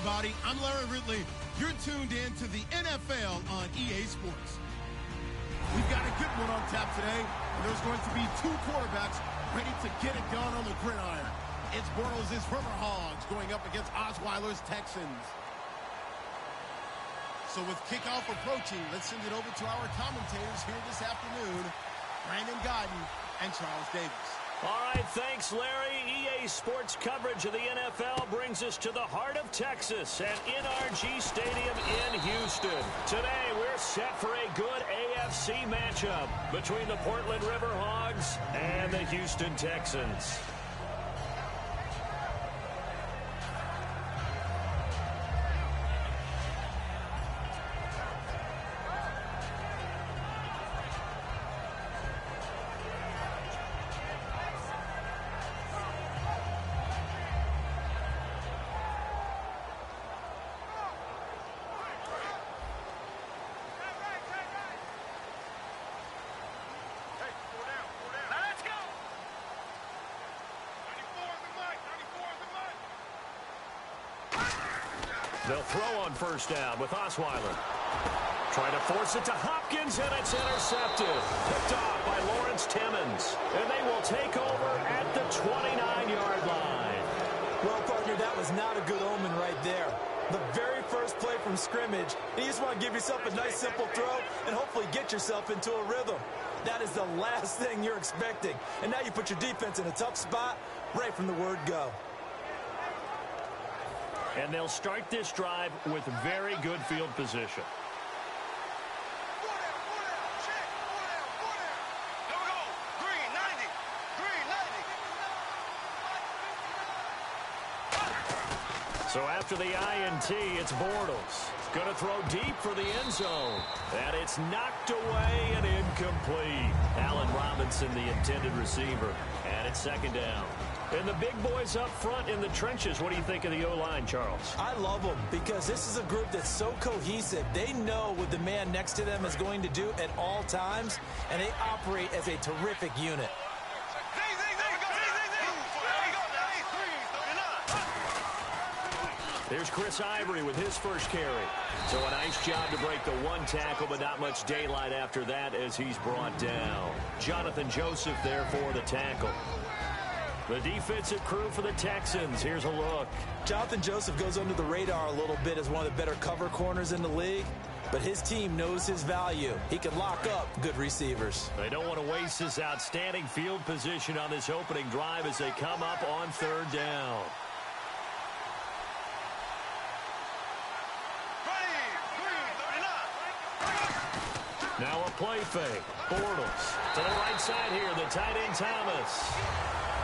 everybody. I'm Larry Ridley. You're tuned in to the NFL on EA Sports. We've got a good one on tap today, and there's going to be two quarterbacks ready to get it done on the gridiron. It's Bortles' Riverhogs going up against Osweiler's Texans. So with kickoff approaching, let's send it over to our commentators here this afternoon, Brandon Godden and Charles Davis. All right, thanks, Larry. EA Sports coverage of the NFL brings us to the heart of Texas at NRG Stadium in Houston. Today, we're set for a good AFC matchup between the Portland Riverhogs and the Houston Texans. They'll throw on first down with Osweiler. Trying to force it to Hopkins, and it's intercepted. Picked off by Lawrence Timmons. And they will take over at the 29-yard line. Well, partner, that was not a good omen right there. The very first play from scrimmage, and you just want to give yourself a nice, simple throw and hopefully get yourself into a rhythm. That is the last thing you're expecting. And now you put your defense in a tough spot right from the word go. And they'll start this drive with very good field position. So after the INT, it's Bortles. Going to throw deep for the end zone. And it's knocked away and incomplete. Allen Robinson, the intended receiver. And it's second down. And the big boys up front in the trenches. What do you think of the O-line, Charles? I love them because this is a group that's so cohesive. They know what the man next to them is going to do at all times, and they operate as a terrific unit. There's Chris Ivory with his first carry. So a nice job to break the one tackle, but not much daylight after that as he's brought down. Jonathan Joseph there for the tackle. The defensive crew for the Texans. Here's a look. Jonathan Joseph goes under the radar a little bit as one of the better cover corners in the league, but his team knows his value. He can lock up good receivers. They don't want to waste this outstanding field position on this opening drive as they come up on third down. Now a play fake. Bortles to the right side here. The tight end Thomas.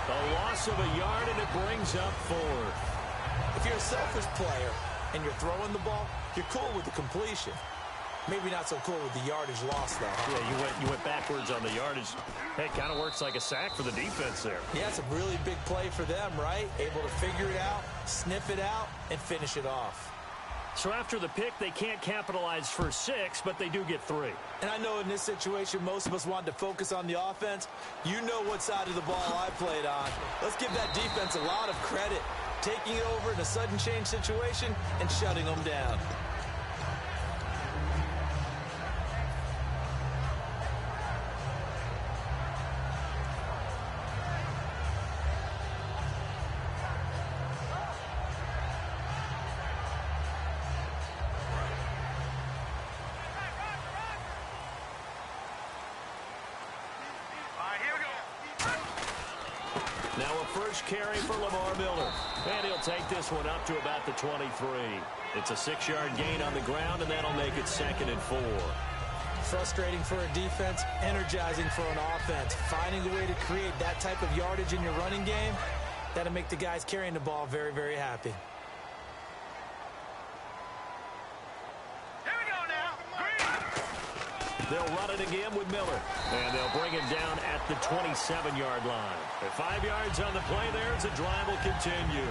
A loss of a yard, and it brings up fourth. If you're a selfish player and you're throwing the ball, you're cool with the completion. Maybe not so cool with the yardage loss, though. Yeah, you went backwards on the yardage. Hey, it kind of works like a sack for the defense there. Yeah, it's a really big play for them, right? Able to figure it out, sniff it out, and finish it off. So after the pick, they can't capitalize for 6, but they do get 3. And I know in this situation, most of us wanted to focus on the offense. You know what side of the ball I played on. Let's give that defense a lot of credit. Taking it over in a sudden change situation and shutting them down. Now a first carry for Lamar Miller. And he'll take this one up to about the 23. It's a 6-yard gain on the ground, and that'll make it 2nd and 4. Frustrating for a defense, energizing for an offense. Finding a way to create that type of yardage in your running game, that'll make the guys carrying the ball very, very happy. They'll run it again with Miller. And they'll bring him down at the 27-yard line. At 5 yards on the play there as the drive will continue.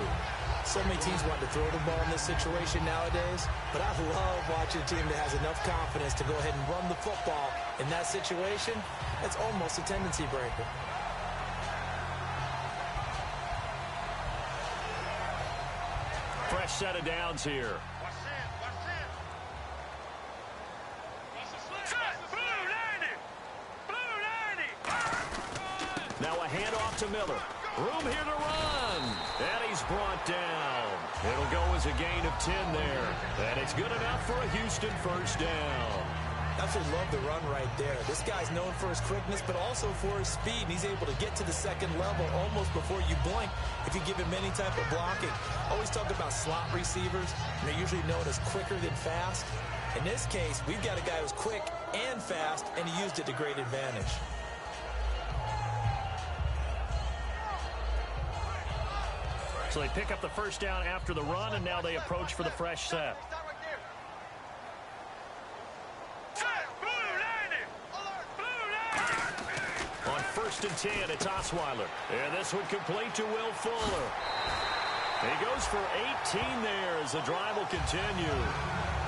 So many teams want to throw the ball in this situation nowadays, but I love watching a team that has enough confidence to go ahead and run the football. In that situation, it's almost a tendency breaker. fresh set of downs here. Now a handoff to Miller. Room here to run. And he's brought down. It'll go as a gain of 10 there. And it's good enough for a Houston first down. Absolutely love the run right there. This guy's known for his quickness, but also for his speed. And he's able to get to the second level almost before you blink if you give him any type of blocking. Always talk about slot receivers. They're usually known as quicker than fast. In this case, we've got a guy who's quick and fast, and he used it to great advantage. So they pick up the first down after the run, and now they approach for the fresh set. On 1st and 10, it's Osweiler. And this one complete to Will Fuller. He goes for 18 there as the drive will continue.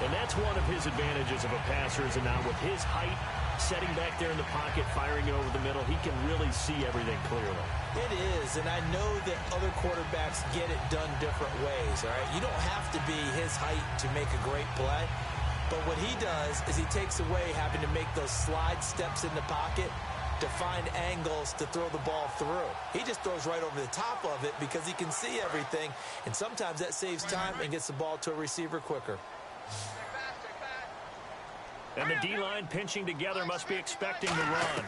And that's one of his advantages of a passer, is now with his height, setting back there in the pocket, firing it over the middle, he can really see everything clearly. It is, and I know that other quarterbacks get it done different ways, all right? You don't have to be his height to make a great play, but what he does is he takes away having to make those slide steps in the pocket to find angles to throw the ball through. He just throws right over the top of it because he can see everything, and sometimes that saves time and gets the ball to a receiver quicker. And the D-line pinching together must be expecting the run.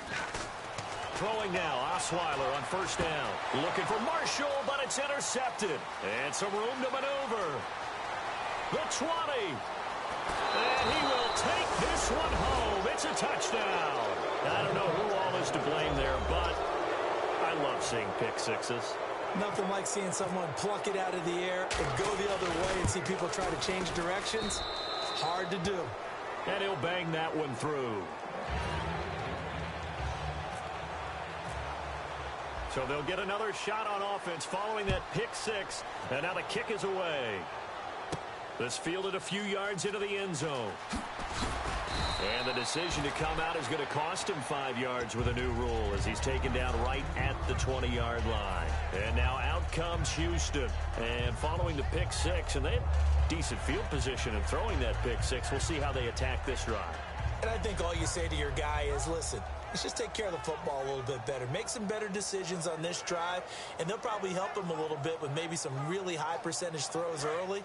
Throwing now, Osweiler on 1st down. Looking for Marshall, but it's intercepted. And some room to maneuver. The 20. And he will take this one home. It's a touchdown. I don't know who all is to blame there, but I love seeing pick sixes. Nothing like seeing someone pluck it out of the air and go the other way and see people try to change directions. Hard to do. And he'll bang that one through. So they'll get another shot on offense following that pick six. And now the kick is away. This fielded a few yards into the end zone. And the decision to come out is going to cost him 5 yards with a new rule as he's taken down right at the 20-yard line. And now out comes Houston. And following the pick six, and they have decent field position in throwing that pick six. We'll see how they attack this drive. And I think all you say to your guy is, listen, let's just take care of the football a little bit better. Make some better decisions on this drive, and they'll probably help him a little bit with maybe some really high percentage throws early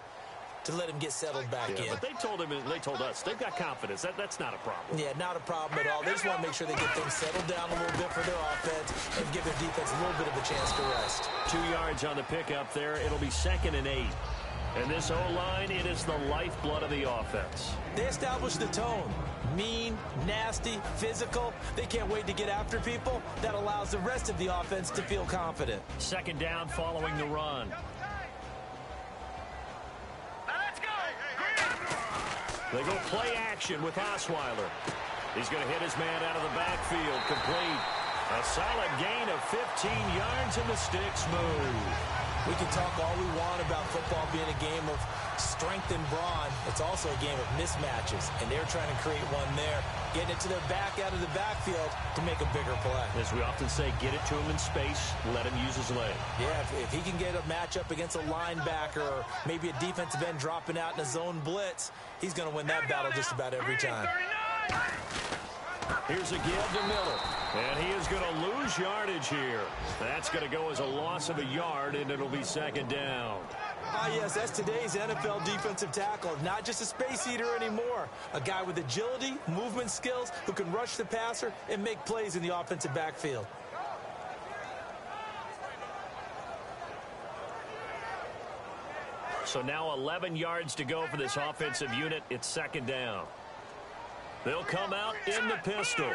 to let him get settled back in. But they told him, and they told us, they've got confidence. That's not a problem. Yeah, not a problem at all. They just want to make sure they get things settled down a little bit for their offense and give their defense a little bit of a chance to rest. 2 yards on the pickup there. It'll be 2nd and 8. And this O-line, it is the lifeblood of the offense. They establish the tone. Mean, nasty, physical. They can't wait to get after people. That allows the rest of the offense to feel confident. 2nd down following the run. They go play action with Osweiler. He's going to hit his man out of the backfield. Complete. A solid gain of 15 yards, and the sticks move. We can talk all we want about football being a game of strength and brawn. It's also a game of mismatches, and they're trying to create one there, getting it to their back out of the backfield to make a bigger play. As we often say, get it to him in space, let him use his leg. Yeah, if he can get a matchup against a linebacker or maybe a defensive end dropping out in a zone blitz, he's going to win that battle just about every time. Here's a give to Miller. And he is going to lose yardage here. That's going to go as a loss of a yard, and it'll be 2nd down. Ah, yes, that's today's NFL defensive tackle. Not just a space eater anymore. A guy with agility, movement skills, who can rush the passer and make plays in the offensive backfield. So now 11 yards to go for this offensive unit. It's 2nd down. They'll come out in the pistol.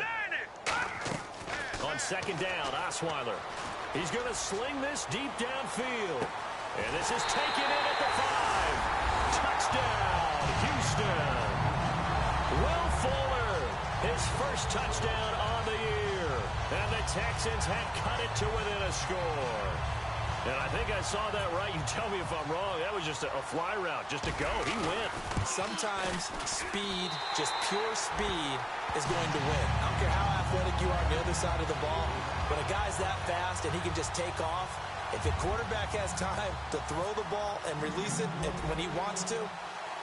On 2nd down, Osweiler. He's going to sling this deep downfield. And this is taken in at the 5. Touchdown, Houston. Will Fuller, his first touchdown on the year. And the Texans have cut it to within a score. And I think I saw that right. You tell me if I'm wrong. That was just a fly route, just to go. He went. Sometimes speed, just pure speed, is going to win. I don't care how athletic you are on the other side of the ball. When a guy's that fast and he can just take off, If the quarterback has time to throw the ball and release it when he wants to,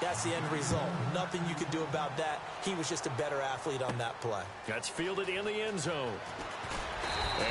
that's the end result. Nothing you could do about that. He was just a better athlete on that play. That's fielded in the end zone.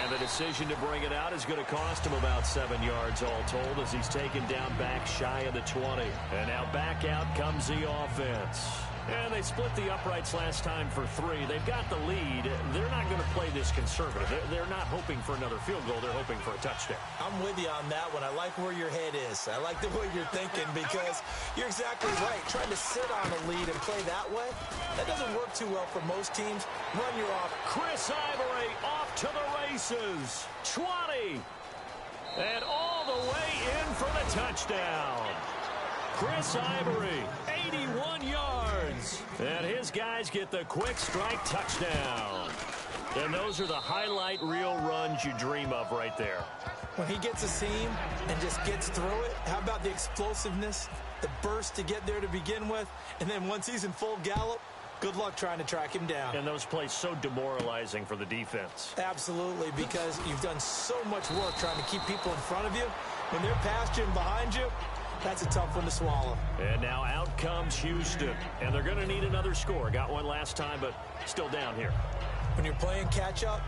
And the decision to bring it out is going to cost him about 7 yards all told as he's taken down back shy of the 20. And now back out comes the offense. And they split the uprights last time for 3. They've got the lead. They're not going to play this conservative. They're not hoping for another field goal. They're hoping for a touchdown. I'm with you on that one. I like where your head is. I like the way you're thinking because you're exactly right. Trying to sit on a lead and play that way, that doesn't work too well for most teams. Run your off. Chris Ivory off to the races. 20. And all the way in for the touchdown. Chris Ivory, 81 yards. And his guys get the quick strike touchdown. And those are the highlight reel runs you dream of right there. When he gets a seam and just gets through it, how about the explosiveness, the burst to get there to begin with, and then once he's in full gallop, good luck trying to track him down. And those plays so demoralizing for the defense. Absolutely, because you've done so much work trying to keep people in front of you. When they're past you and behind you, that's a tough one to swallow. And now out comes Houston. And they're going to need another score. Got one last time, but still down here. When you're playing catch-up,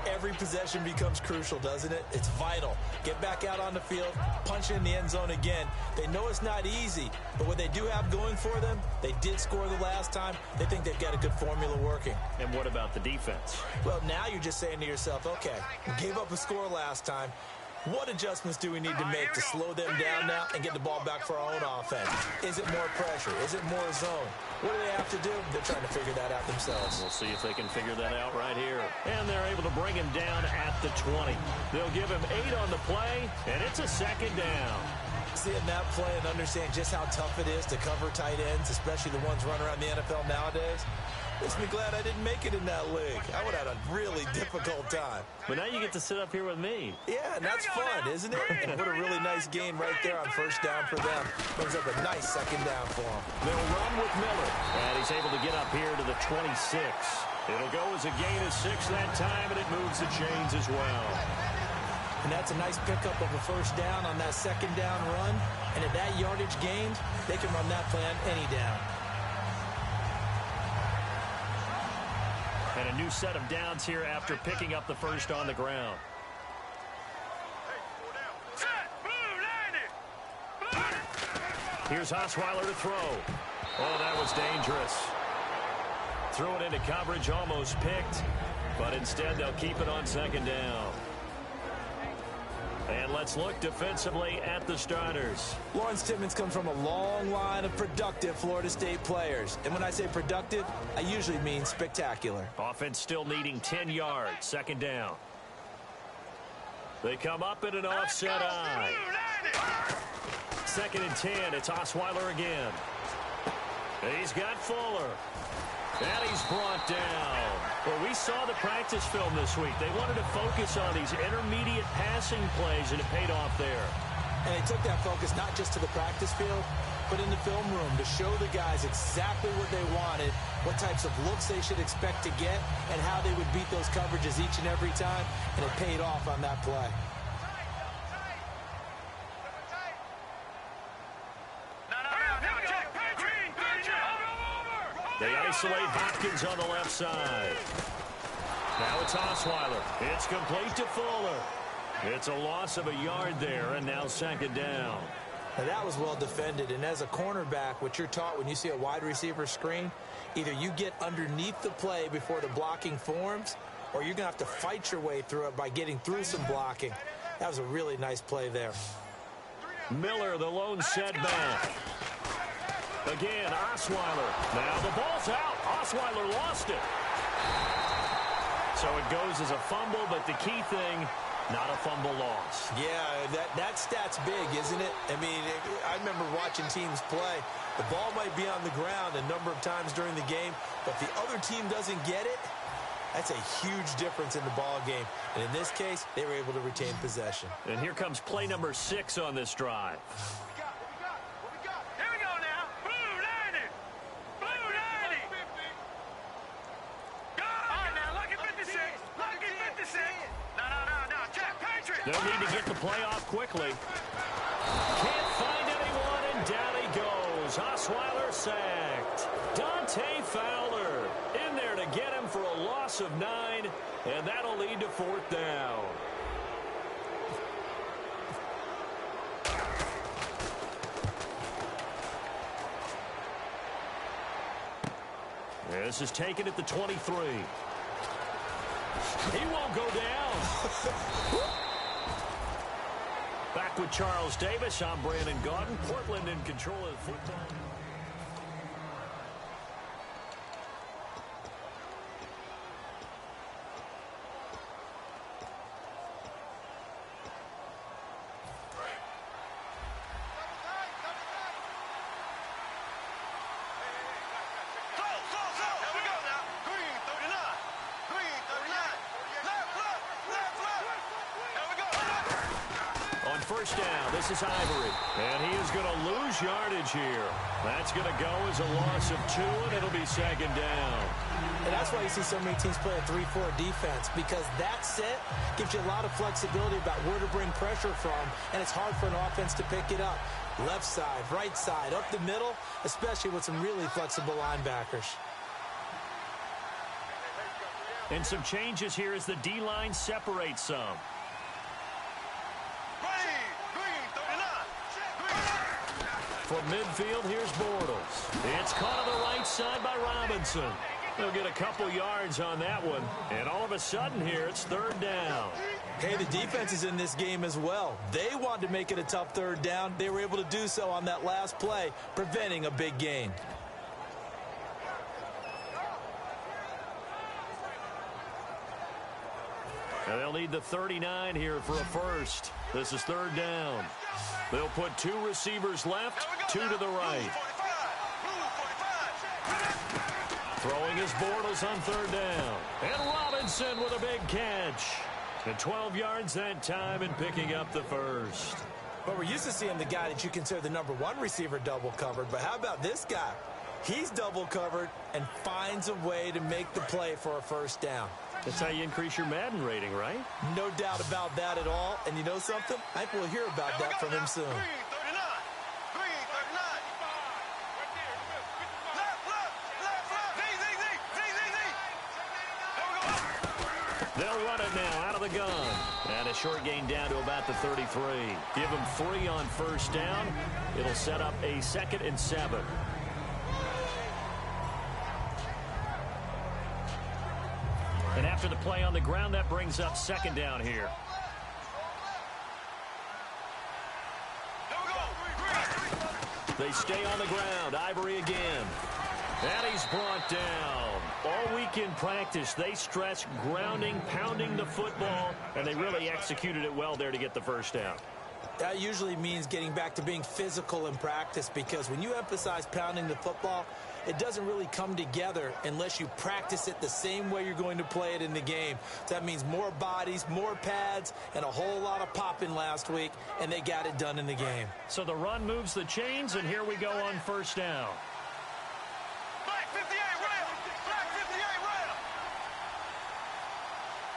every possession becomes crucial, doesn't it? It's vital. Get back out on the field, punch in the end zone again. They know it's not easy, but what they do have going for them, they did score the last time. They think they've got a good formula working. And what about the defense? Well, now you're just saying to yourself, okay, we gave up a score last time. What adjustments do we need to make to slow them down now and get the ball back for our own offense? Is it more pressure? Is it more zone? What do they have to do? They're trying to figure that out themselves. We'll see if they can figure that out right here. And they're able to bring him down at the 20. They'll give him 8 on the play, and it's a second down. Seeing that play and understand just how tough it is to cover tight ends, especially the ones running around the NFL nowadays, makes me glad I didn't make it in that league. I would have had a really difficult time. But now you get to sit up here with me. Yeah, and that's fun, isn't it? And what a really nice game right there on first down for them. Brings up a nice second down for them. They'll run with Miller. And he's able to get up here to the 26. It'll go as a gain of 6 that time, and it moves the chains as well. And that's a nice pickup of a first down on that second down run. And at that yardage gained, they can run that play on any down. And a new set of downs here after picking up the first on the ground. Here's Osweiler to throw. Oh, that was dangerous. Threw it into coverage, almost picked. But instead, they'll keep it on second down. And let's look defensively at the starters. Lawrence Timmons comes from a long line of productive Florida State players. And when I say productive, I usually mean spectacular. Offense still needing 10 yards. Second down. They come up in an offset eye. Second and 10. It's Osweiler again. He's got Fuller. And he's brought down. Well, we saw the practice film this week. They wanted to focus on these intermediate passing plays, and it paid off there. And they took that focus not just to the practice field, but in the film room to show the guys exactly what they wanted, what types of looks they should expect to get, and how they would beat those coverages each and every time, and it paid off on that play. They isolate Hopkins on the left side. Now it's Osweiler. It's complete to Fuller. It's a loss of a yard there, and now second down. Now that was well defended, and as a cornerback, what you're taught when you see a wide receiver screen, either you get underneath the play before the blocking forms, or you're going to have to fight your way through it by getting through some blocking. That was a really nice play there. Miller, the lone setback. Again, Osweiler. Now the ball's out. Osweiler lost it. So it goes as a fumble, but the key thing, not a fumble loss. Yeah, that stat's big, isn't it? I mean, I remember watching teams play. The ball might be on the ground a number of times during the game, but if the other team doesn't get it, that's a huge difference in the ball game. And in this case, they were able to retain possession. And here comes play number 6 on this drive. They'll need to get the play off quickly. Can't find anyone, and down he goes. Osweiler sacked. Dante Fowler in there to get him for a loss of 9, and that'll lead to 4th down. This is taken at the 23. He won't go down. Back with Charles Davis. I'm Brandon Gaudin. Portland in control of the football. First down, this is Ivory. And he is going to lose yardage here. That's going to go as a loss of 2, and it'll be 2nd down. And that's why you see so many teams play a 3-4 defense, because that set gives you a lot of flexibility about where to bring pressure from, and it's hard for an offense to pick it up. Left side, right side, up the middle, especially with some really flexible linebackers. And some changes here as the D-line separates some. From midfield, here's Bortles. It's caught on the right side by Robinson. They'll get a couple yards on that one. And all of a sudden here, it's 3rd down. Hey, the defense is in this game as well. They wanted to make it a tough 3rd down. They were able to do so on that last play, preventing a big gain. And they'll need the 39 here for a first. This is 3rd down. They'll put 2 receivers left, 2 to the right. Throwing his Bortles on 3rd down. And Robinson with a big catch. And 12 yards that time and picking up the first. Well, we're used to seeing the guy that you consider the #1 receiver double covered. But how about this guy? He's double covered and finds a way to make the play for a first down. That's how you increase your Madden rating, right? No doubt about that at all. And you know something? I think we'll hear about that from him soon. They'll run it now out of the gun. And a short gain down to about the 33. Give them 3 on first down. It'll set up a 2nd and 7. And after the play on the ground, that brings up 2nd down here. They stay on the ground. Ivory again. And he's brought down. All week in practice, they stress grounding, pounding the football, and they really executed it well there to get the first down. That usually means getting back to being physical in practice, because when you emphasize pounding the football, it doesn't really come together unless you practice it the same way you're going to play it in the game. So that means more bodies, more pads, and a whole lot of popping last week, and they got it done in the game. So the run moves the chains, and here we go on first down. Black 58 rail! Black 58 rail!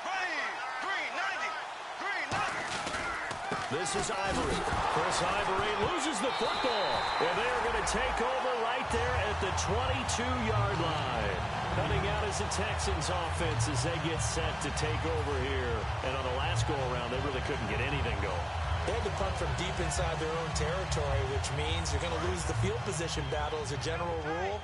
Ready! Green 90! Green 90! This is Ivory. Chris Ivory loses the football. And they are going to take over right there at the 22-yard line. Cutting out as the Texans offense as they get set to take over here. And on the last go-around, they really couldn't get anything going. They had to punt from deep inside their own territory, which means you're going to lose the field position battle as a general rule.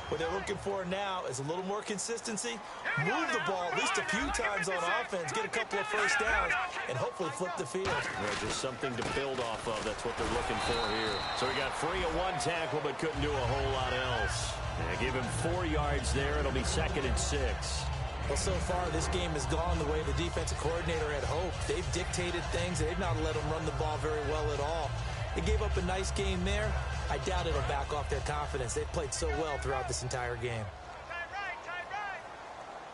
What they're looking for now is a little more consistency, move the ball at least a few times on offense, get a couple of first downs, and hopefully flip the field. Yeah, just something to build off of. That's what they're looking for here. So he got free of 1 tackle, but couldn't do a whole lot else. Yeah, give him 4 yards there. It'll be 2nd and 6. Well, so far, this game has gone the way the defensive coordinator had hoped. They've dictated things. They've not let them run the ball very well at all. They gave up a nice game there. I doubt it'll back off their confidence. They've played so well throughout this entire game.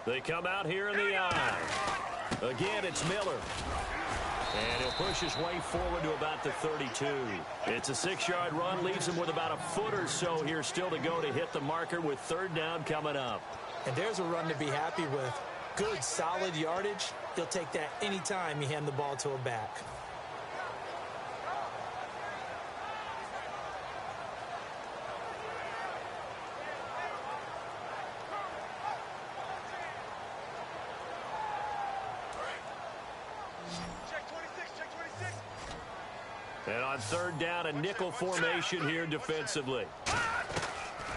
They come out here in the eye. Again, it's Miller. And he'll push his way forward to about the 32. It's a 6-yard run, leaves him with about a foot or so here still to go to hit the marker with 3rd down coming up. And there's a run to be happy with. Good, solid yardage. He'll take that anytime you hand the ball to a back. And on third down, a nickel formation here defensively.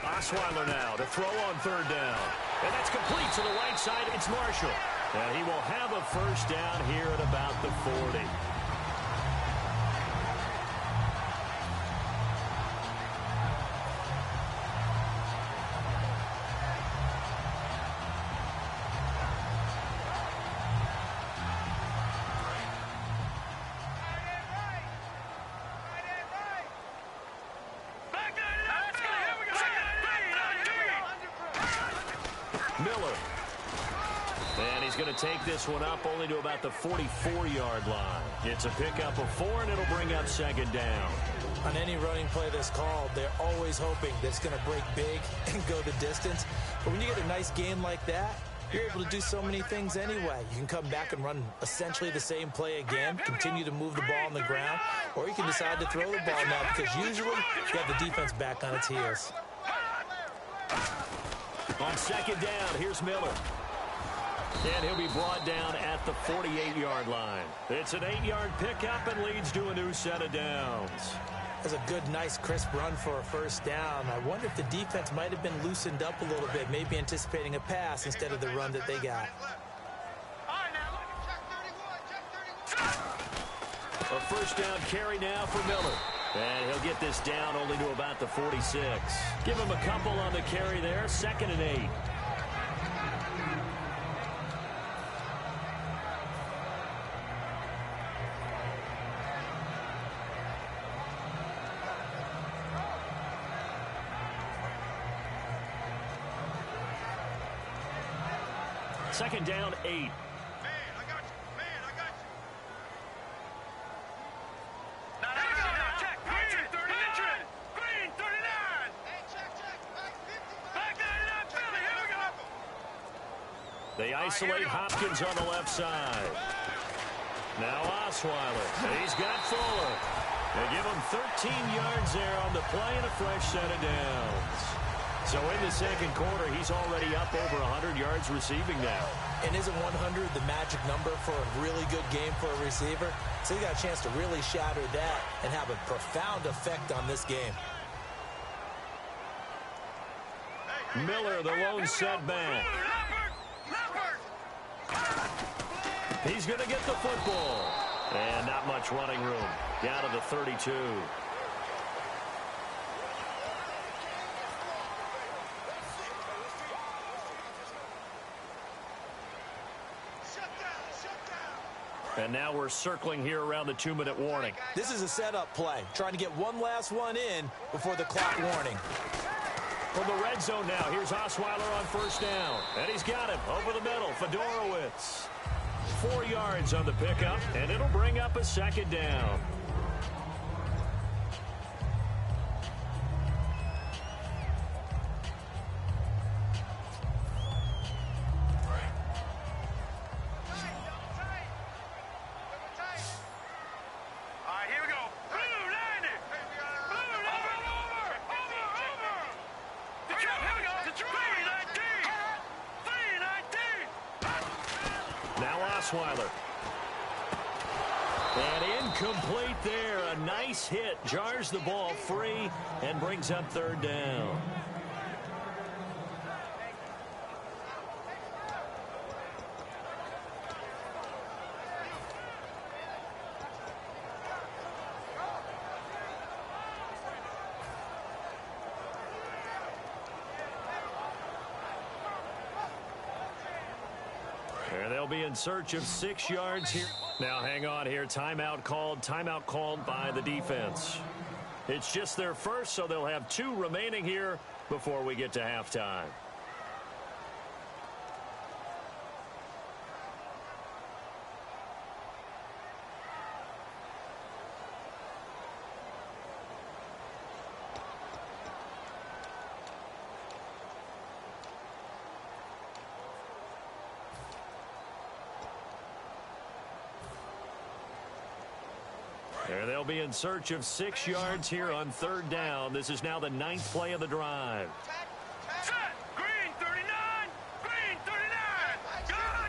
Osweiler now to throw on third down. And that's complete to the right side. It's Marshall. And he will have a first down here at about the 40. Miller. And he's going to take this one up only to about the 44-yard line. It's a pickup of 4, and it'll bring up second down. On any running play that's called, they're always hoping that it's going to break big and go the distance. But when you get a nice game like that, you're able to do so many things anyway. You can come back and run essentially the same play again, continue to move the ball on the ground, or you can decide to throw the ball now because usually you have the defense back on its heels. On second down, here's Miller. And he'll be brought down at the 48-yard line. It's an 8-yard pickup and leads to a new set of downs. That's a good, nice, crisp run for a first down. I wonder if the defense might have been loosened up a little bit, maybe anticipating a pass instead of the run that they got. A first down carry now for Miller. And he'll get this down only to about the 46. Give him a couple on the carry there, 2nd and 8. Second down, 8. They isolate Hopkins on the left side. Now Osweiler. And he's got Fuller. They give him 13 yards there on the play and a fresh set of downs. So in the second quarter, he's already up over 100 yards receiving now. And isn't 100 the magic number for a really good game for a receiver? So he got a chance to really shatter that and have a profound effect on this game. Miller, the lone setback. He's going to get the football. And not much running room. Down to the 32. And now we're circling here around the 2-minute warning. This is a setup play, trying to get one last one in before the clock warning. From the red zone now, here's Osweiler on first down. And he's got him over the middle, Fedorowicz. 4 yards on the pickup, and it'll bring up a second down. Osweiler. And incomplete there. A nice hit. Jars the ball free and brings up third down. And they'll be in search of 6 yards here. Now hang on here. Timeout called by the defense. It's just their first, so they'll have 2 remaining here before we get to halftime. And they'll be in search of 6 yards here on 3rd down. This is now the 9th play of the drive. Set. Green 39. Green 39. Gun.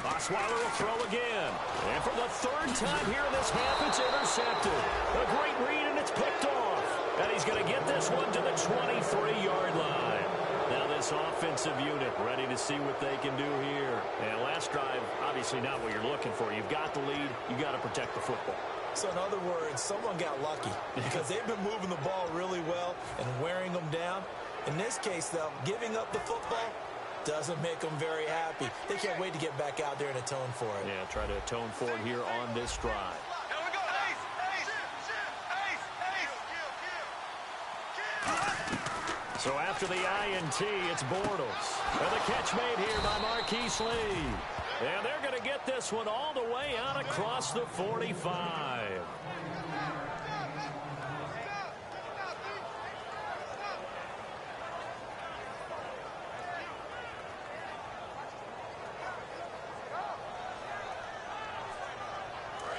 Osweiler will throw again. And for the 3rd time here in this half, it's intercepted. A great read, and it's picked off. And he's going to get this one to the 23-yard line. Now this offensive unit ready to see what they can do here. And last drive, obviously not what you're looking for. You've got the lead. You've got to protect the football. So in other words, someone got lucky because they've been moving the ball really well and wearing them down. In this case, though, giving up the football doesn't make them very happy. They can't wait to get back out there and atone for it. Yeah, try to atone for it here on this drive. Here we go. Ace. So after the INT, it's Bortles. And the catch made here by Marquise Lee. And they're going to get this one all the way out across the 45.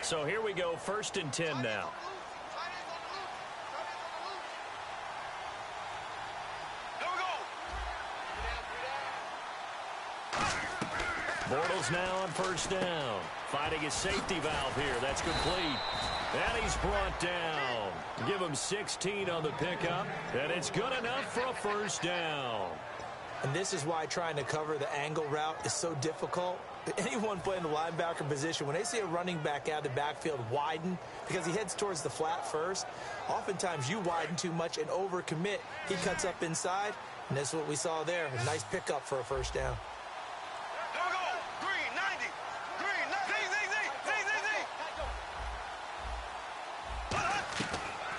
So here we go, 1st and 10 now. Bortles now on 1st down. Finding his safety valve here. That's complete. And he's brought down. Give him 16 on the pickup. And it's good enough for a 1st down. And this is why trying to cover the angle route is so difficult. Anyone playing the linebacker position, when they see a running back out of the backfield widen because he heads towards the flat first, oftentimes you widen too much and overcommit. He cuts up inside, and that's what we saw there. A nice pickup for a 1st down. Here we go. Green 90. Green 90.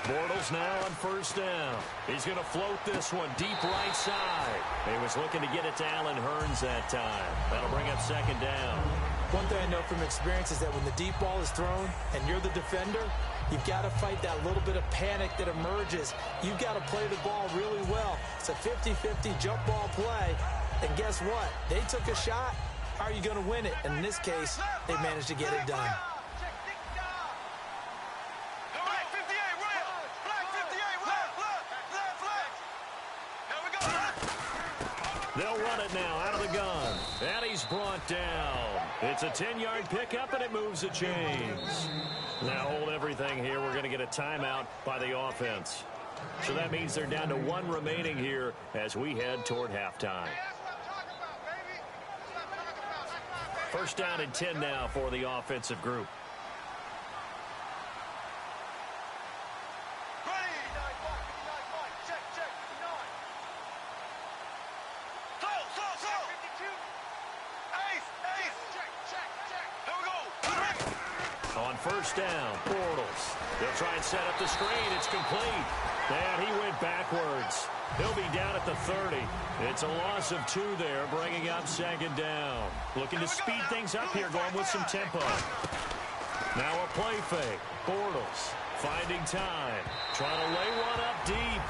Bortles now on 1st down. He's going to float this one deep right side. He was looking to get it to Allen Hurns that time. That'll bring up 2nd down. One thing I know from experience is that when the deep ball is thrown and you're the defender, you've got to fight that little bit of panic that emerges. You've got to play the ball really well. It's a 50-50 jump ball play. And guess what? They took a shot. How are you going to win it? And in this case, they managed to get it done. They'll run it now out of the gun. And he's brought down. It's a 10-yard pickup, and it moves the chains. Now hold everything here. We're going to get a timeout by the offense. So that means they're down to 1 remaining here as we head toward halftime. 1st down and 10 now for the offensive group. On 1st down, Bortles. They'll try and set up the screen. It's complete. And he went backwards. He'll be down at the 30. It's a loss of 2 there, bringing up 2nd down. Looking to speed things up here, going with some tempo. Now a play fake. Bortles finding time. Trying to lay one up deep.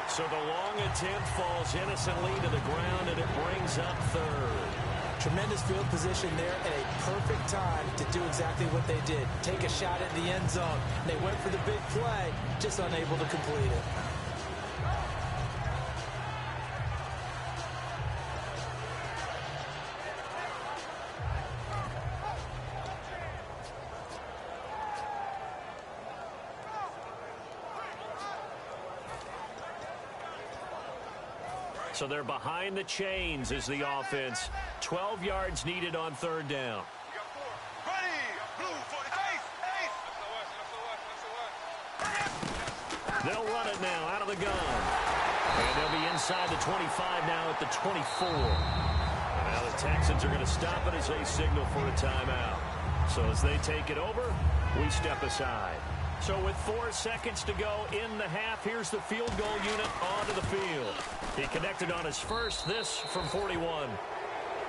So the long attempt falls innocently to the ground, and it brings up 3rd. Tremendous field position there at a perfect time to do exactly what they did. Take a shot at the end zone. They went for the big play, just unable to complete it. So they're behind the chains as the offense. 12 yards needed on 3rd down. They'll run it now out of the gun. And they'll be inside the 25 now at the 24. Now the Texans are going to stop it as they signal for a timeout. So as they take it over, we step aside. So with 4 seconds to go in the half, here's the field goal unit onto the field. He connected on his first, this from 41.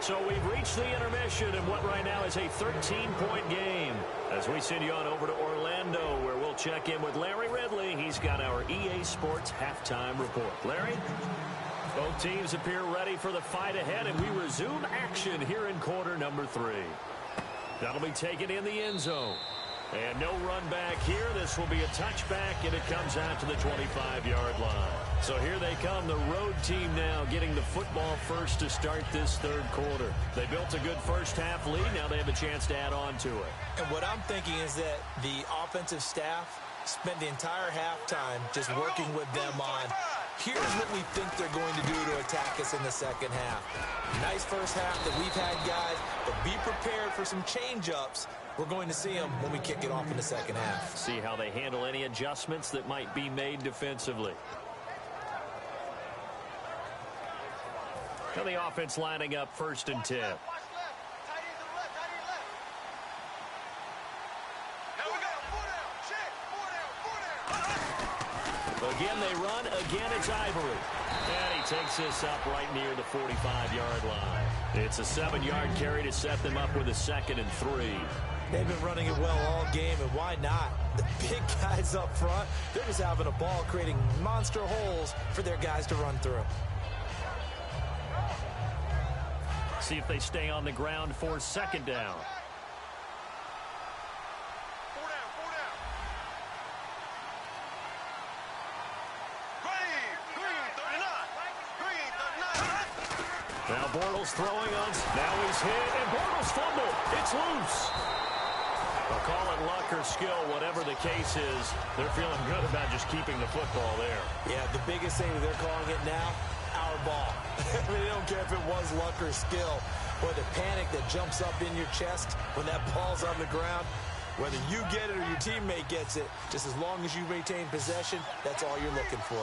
So we've reached the intermission in what right now is a 13-point game. As we send you on over to Orlando, where we'll check in with Larry Ridley. He's got our EA Sports halftime report. Larry? Both teams appear ready for the fight ahead, and we resume action here in quarter number 3. That'll be taken in the end zone. And no run back here. This will be a touchback, and it comes out to the 25-yard line. So here they come, the road team now getting the football first to start this third quarter. They built a good first-half lead. Now they have a chance to add on to it. And what I'm thinking is that the offensive staff spent the entire halftime just working with them on, here's what we think they're going to do to attack us in the second half. Nice first half that we've had, guys, but be prepared for some change-ups. We're going to see them when we kick it off in the second half. See how they handle any adjustments that might be made defensively. Now the offense lining up 1st and 10. Again, they run. Again, it's Ivory. And he takes this up right near the 45-yard line. It's a 7-yard carry to set them up with a 2nd and 3. They've been running it well all game, and why not? The big guys up front, they're just having a ball, creating monster holes for their guys to run through. See if they stay on the ground for 2nd down. Now Bortles throwing on. Now he's hit, and Bortles fumbled. It's loose. I'll call it luck or skill, whatever the case is. They're feeling good about just keeping the football there. Yeah, the biggest thing that they're calling it now, our ball. I mean, they don't care if it was luck or skill. Boy, the panic that jumps up in your chest when that ball's on the ground, whether you get it or your teammate gets it, just as long as you retain possession, that's all you're looking for.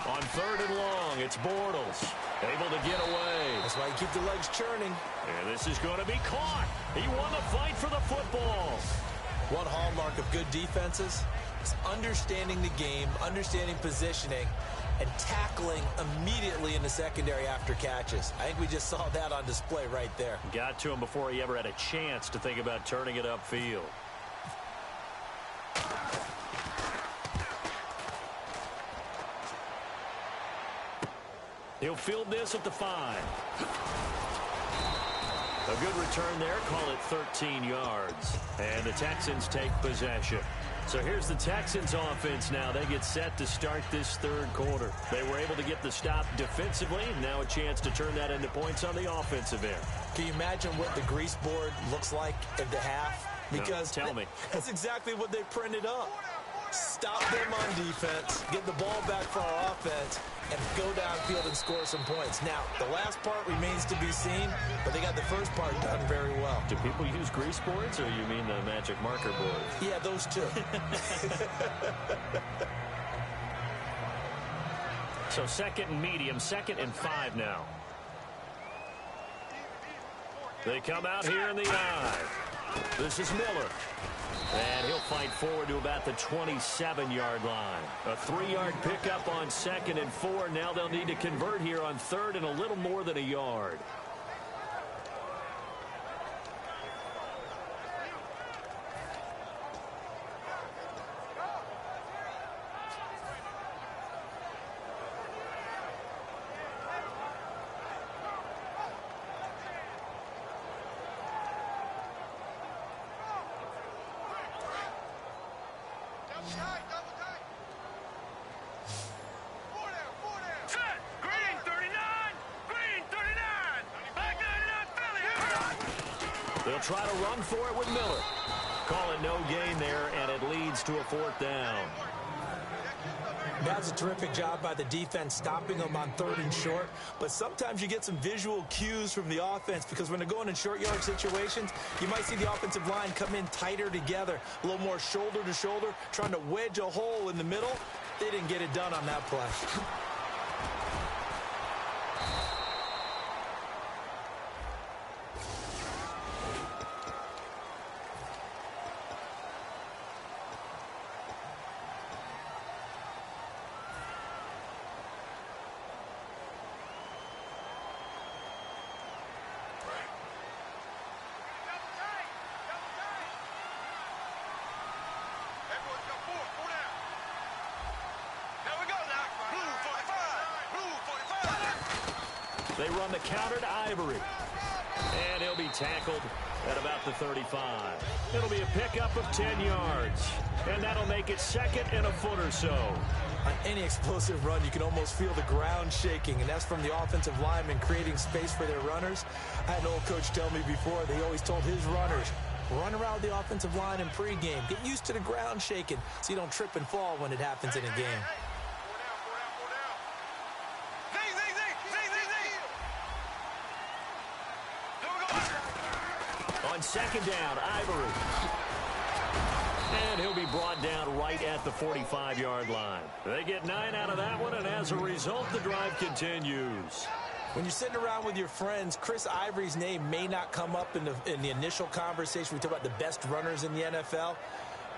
On 3rd and long, it's Bortles. Able to get away. That's why you keep the legs churning. And this is going to be caught. He won the fight for the football. One hallmark of good defenses is understanding the game, understanding positioning, and tackling immediately in the secondary after catches. I think we just saw that on display right there. Got to him before he ever had a chance to think about turning it upfield. He'll field this at the 5. A good return there. Call it 13 yards. And the Texans take possession. So here's the Texans offense now. They get set to start this third quarter. They were able to get the stop defensively. Now a chance to turn that into points on the offensive end. Can you imagine what the grease board looks like at the half? Because no, tell me. That's exactly what they printed up. Stop them on defense, get the ball back for our offense, and go downfield and score some points. Now, the last part remains to be seen, but they got the first part done very well. Do people use grease boards, or you mean the magic marker board? Yeah, those two. So 2nd and medium, 2nd and 5 now. They come out here in the I. This is Miller. And he'll fight forward to about the 27-yard line. A 3-yard pickup on 2nd and 4. Now they'll need to convert here on 3rd and a little more than a yard. They'll try to run for it with Miller. Call it no gain there, and it leads to a 4th down. That's a terrific job by the defense, stopping them on 3rd and short. But sometimes you get some visual cues from the offense, because when they're going in short yard situations, you might see the offensive line come in tighter together, a little more shoulder to shoulder, trying to wedge a hole in the middle. They didn't get it done on that play. They run the counter to Ivory. And he'll be tackled at about the 35. It'll be a pickup of 10 yards. And that'll make it second and a foot or so. On any explosive run, you can almost feel the ground shaking, and that's from the offensive linemen creating space for their runners. I had an old coach tell me before, they always told his runners, run around the offensive line in pregame. Get used to the ground shaking so you don't trip and fall when it happens in a game. On second down, Ivory. And he'll be brought down right at the 45-yard line. They get 9 out of that one, and as a result, the drive continues. When you're sitting around with your friends, Chris Ivory's name may not come up in the initial conversation. We talk about the best runners in the NFL.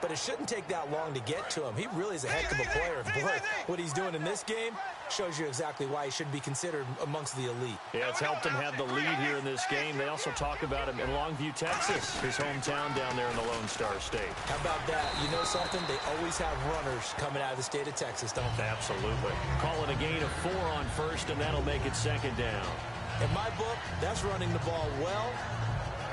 But it shouldn't take that long to get to him. He really is a heck of a player. Boy, what he's doing in this game shows you exactly why he should be considered amongst the elite. Yeah, it's helped him have the lead here in this game. They also talk about him in Longview, Texas, his hometown down there in the Lone Star State. How about that? You know something? They always have runners coming out of the state of Texas, don't they? Absolutely. Call it a gain of 4 on first, and that'll make it second down. In my book, that's running the ball well,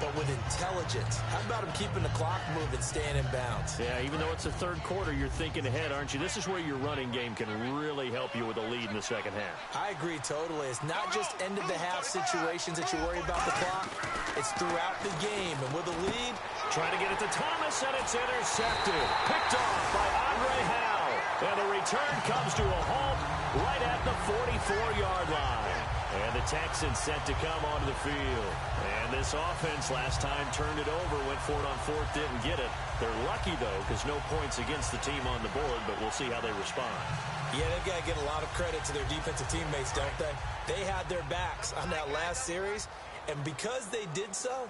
but with intelligence. How about him keeping the clock moving, staying in bounds? Yeah, even though it's the third quarter, you're thinking ahead, aren't you? This is where your running game can really help you with a lead in the second half. I agree totally. It's not just end-of-the-half situations that you worry about the clock. It's throughout the game. And with a lead, trying to get it to Thomas, and it's intercepted. Picked off by Andre Howe. And the return comes to a halt right at the 44-yard line. And the Texans set to come onto the field. And this offense last time turned it over, went for it on fourth, didn't get it. They're lucky, though, because no points against the team on the board, but we'll see how they respond. Yeah, they've got to get a lot of credit to their defensive teammates, don't they? They had their backs on that last series, and because they did so,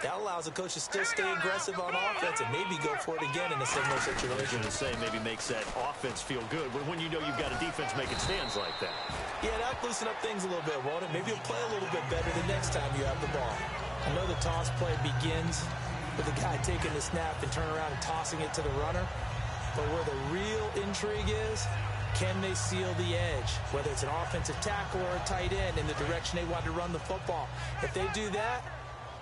that allows the coach to still stay aggressive on offense and maybe go for it again in a similar situation. I was going to say maybe makes that offense feel good, but when you know you've got a defense making stands like that. Yeah, that'll loosen up things a little bit, won't it? Maybe you'll play a little bit better the next time you have the ball. I know the toss play begins with the guy taking the snap and turn around and tossing it to the runner, but where the real intrigue is, can they seal the edge, whether it's an offensive tackle or a tight end in the direction they want to run the football. If they do that,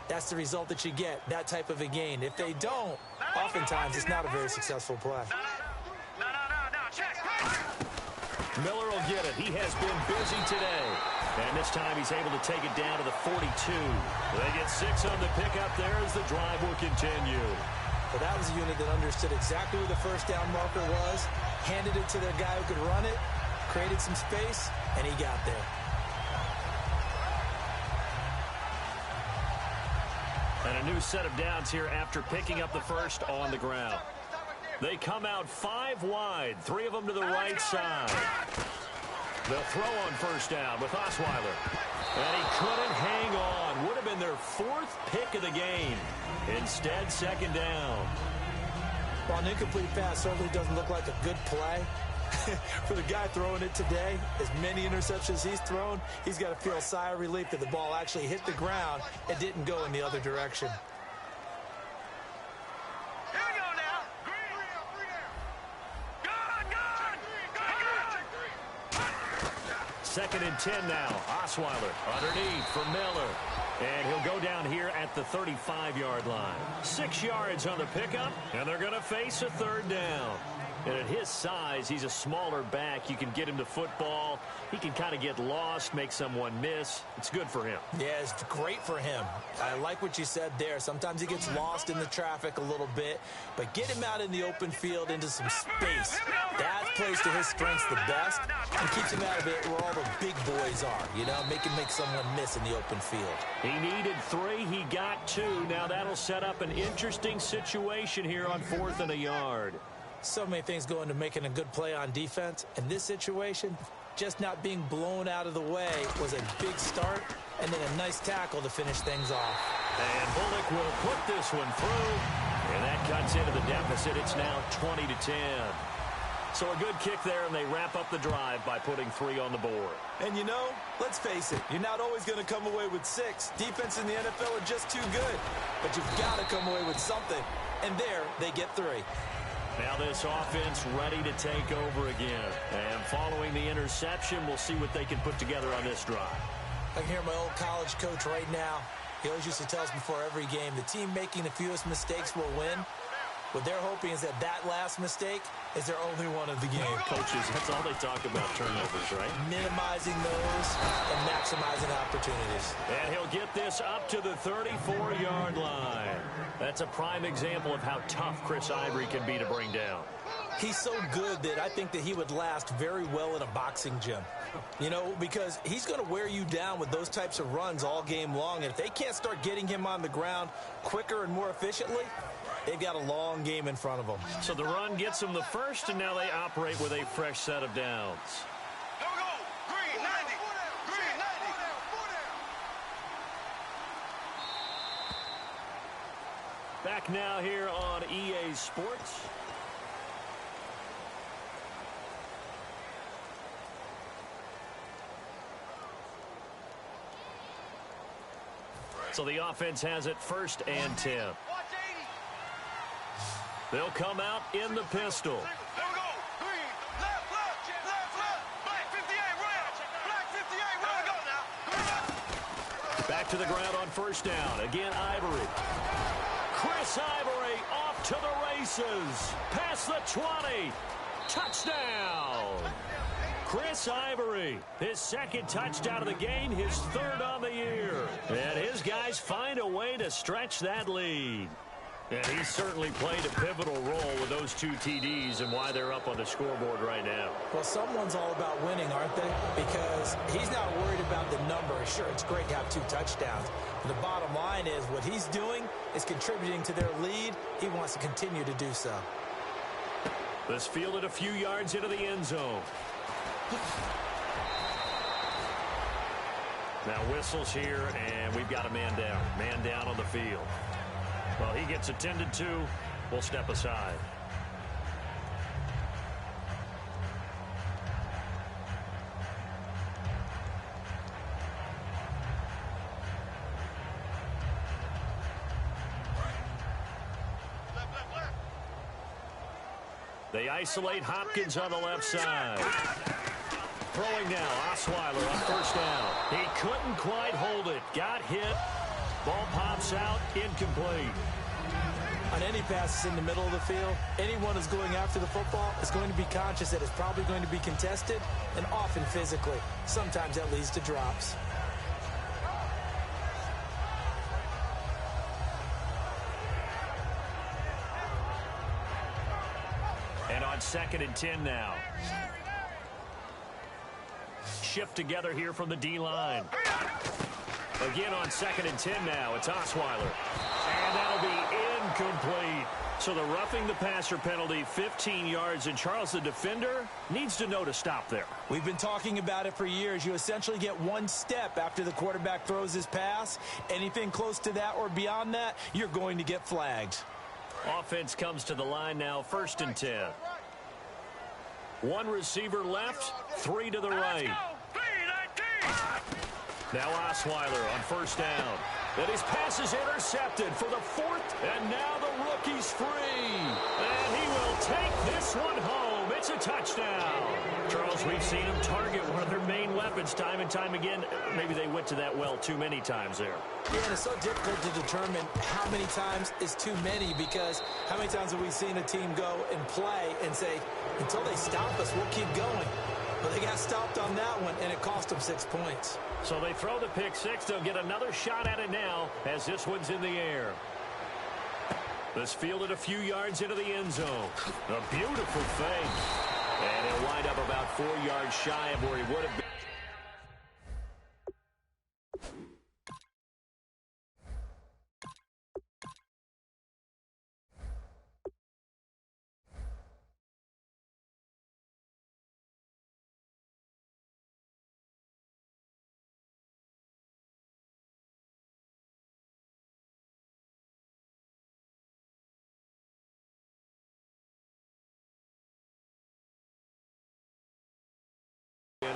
that's the result that you get, that type of a gain. If they don't, oftentimes it's not a very successful play. Miller will get it. He has been busy today. And this time he's able to take it down to the 42. They get 6 on the pickup there as the drive will continue. Well, that was a unit that understood exactly where the first down marker was, handed it to their guy who could run it, created some space, and he got there. And a new set of downs here after picking up the first on the ground. They come out 5 wide, 3 of them to the right side. They'll throw on first down with Osweiler. And he couldn't hang on. Would have been their 4th pick of the game. Instead, second down. Well, an incomplete pass certainly doesn't look like a good play. For the guy throwing it today, as many interceptions he's thrown, he's got to feel a sigh of relief that the ball actually hit the ground and didn't go in the other direction. Here we go now. Second and 10 now. Osweiler underneath for Miller. And he'll go down here at the 35-yard line. 6 yards on the pickup, and they're going to face a third down. And at his size, he's a smaller back. You can get him to football. He can kind of get lost, make someone miss. It's good for him. Yeah, it's great for him. I like what you said there. Sometimes he gets lost in the traffic a little bit, but get him out in the open field into some space. That plays to his strengths the best and keeps him out of it where all the big boys are, you know, make someone miss in the open field. He needed 3. He got 2. Now that'll set up an interesting situation here on 4th and a yard. So many things go into making a good play on defense. In this situation, just not being blown out of the way was a big start, and then a nice tackle to finish things off. And Bullock will put this one through, and that cuts into the deficit. It's now 20-10. So a good kick there, and they wrap up the drive by putting 3 on the board. And you know, let's face it, you're not always going to come away with 6. Defense in the NFL are just too good. But you've got to come away with something. And there, they get 3. Now this offense ready to take over again. And following the interception, we'll see what they can put together on this drive. I can hear my old college coach right now. He always used to tell us before every game, the team making the fewest mistakes will win. What they're hoping is that last mistake is their only one of the game. Coaches, that's all they talk about, turnovers, right? Minimizing those and maximizing opportunities. And he'll get this up to the 34-yard line. That's a prime example of how tough Chris Ivory can be to bring down. He's so good that I think that he would last very well in a boxing gym. You know, because he's going to wear you down with those types of runs all game long. And if they can't start getting him on the ground quicker and more efficiently, they've got a long game in front of them. So the run gets them the first, and now they operate with a fresh set of downs. Here we go. Green 90. Green 90. Back now here on EA Sports. So the offense has it 1st and 10. Watch 80. They'll come out in the pistol. Here we go. Green. Left, left, left, left. Black 58, right. Black 58, right. Here we go now. Back to the ground on 1st down. Again, Ivory. Chris Ivory off to the races. Past the 20. Touchdown. Chris Ivory, his 2nd touchdown of the game, his 3rd on the year. And his guys find a way to stretch that lead. And he certainly played a pivotal role with those 2 TDs and why they're up on the scoreboard right now. Well, someone's all about winning, aren't they? Because he's not worried about the number. Sure, it's great to have 2 touchdowns. But the bottom line is what he's doing is contributing to their lead. He wants to continue to do so. This fielded a few yards into the end zone. Now whistles here, and we've got a man down. Man down on the field. Well, he gets attended to. We'll step aside. They isolate Hopkins on the left side. Throwing now, Osweiler on 1st down. He couldn't quite hold it. Got hit. Ball pops out, incomplete. On any passes in the middle of the field, anyone who's going after the football is going to be conscious that it's probably going to be contested, and often physically. Sometimes that leads to drops. And on 2nd and 10 now. Shift together here from the D-line. Again on 2nd and 10 now. It's Osweiler. And that'll be incomplete. So the roughing the passer penalty, 15 yards. And Charles, the defender, needs to know to stop there. We've been talking about it for years. You essentially get 1 step after the quarterback throws his pass. Anything close to that or beyond that, you're going to get flagged. Offense comes to the line now, 1st and 10. 1 receiver left, 3 to the right. Now Osweiler on 1st down. And his pass is intercepted for the 4th, and now the rookie's free. And he will take this one home. It's a touchdown. Charles, we've seen him target one of their main weapons time and time again. Maybe they went to that well too many times there. Yeah, and it's so difficult to determine how many times is too many, because how many times have we seen a team go and play and say, until they stop us, we'll keep going. But they got stopped on that one, and it cost them 6 points. So they throw the pick 6. They'll get another shot at it now as this one's in the air. This fielded a few yards into the end zone. A beautiful fake. And he'll wind up about 4 yards shy of where he would have been.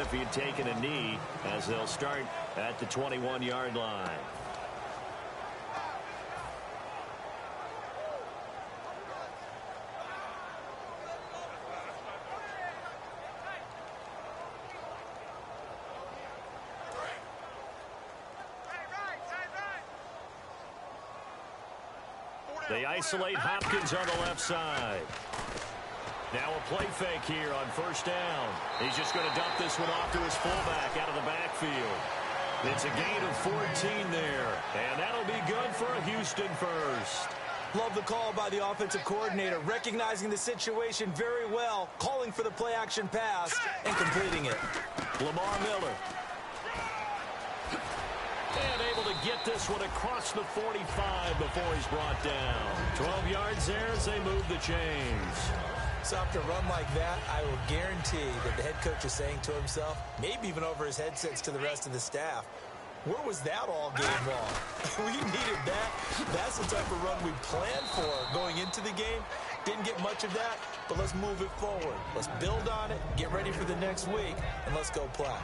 If he had taken a knee, as they'll start at the 21-yard line. They isolate Hopkins on the left side. Now a play fake here on first down. He's just going to dump this one off to his fullback out of the backfield. It's a gain of 14 there, and that'll be good for a Houston first. Love the call by the offensive coordinator, recognizing the situation very well, calling for the play-action pass, and completing it. Lamar Miller. And able to get this one across the 45 before he's brought down. 12 yards there as they move the chains. So after a run like that, I will guarantee that the head coach is saying to himself, maybe even over his headsets to the rest of the staff, where was that all game long? We needed that. That's the type of run we planned for going into the game. Didn't get much of that, but let's move it forward. Let's build on it, get ready for the next week, and let's go play.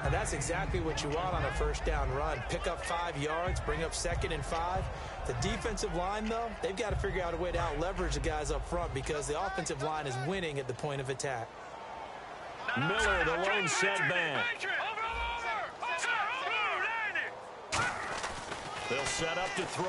And that's exactly what you want on a first down run. Pick up 5 yards, bring up 2nd and 5. The defensive line, though, they've got to figure out a way to out-leverage the guys up front because the offensive line is winning at the point of attack. Miller, the lone setback. They'll set up to throw.